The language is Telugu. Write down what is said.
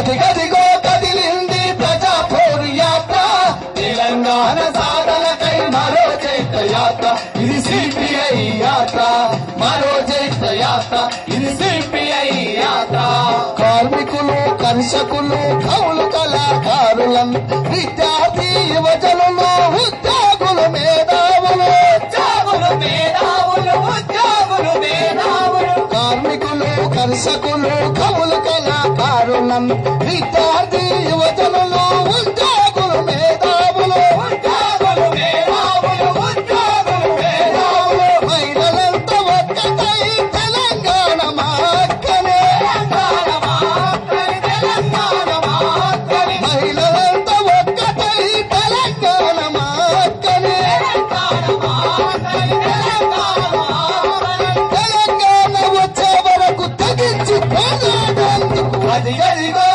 గదిగదిగో కదిలింది ప్రజా పోరు యాత్ర తెలంగాణ సాధనకై మరో చైత్ర యాత్ర ఇది సిపిఐ యాత్ర మరో చైత్ర యాత్ర ఇది సిపిఐ యాత్ర కార్మికులు కర్షకులు కవులు కళాకారులను విద్యార్థి యువజనులు ఉద్యోగులు మేధావులు కార్మికులు కర్షకులు కవులు కళాకారులను విద్యార్థి యువజనులు ఉద్యోగులు మేధావులు మహిళలంతా ఒక్కటై తెలంగాణ మాక్కనే మహిళలంతా ఒక్కటై తెలంగాణ మాక్కనే తెలంగాణ వచ్చే వరకు తెగించి పోరాడేందుకు గదిగదిగో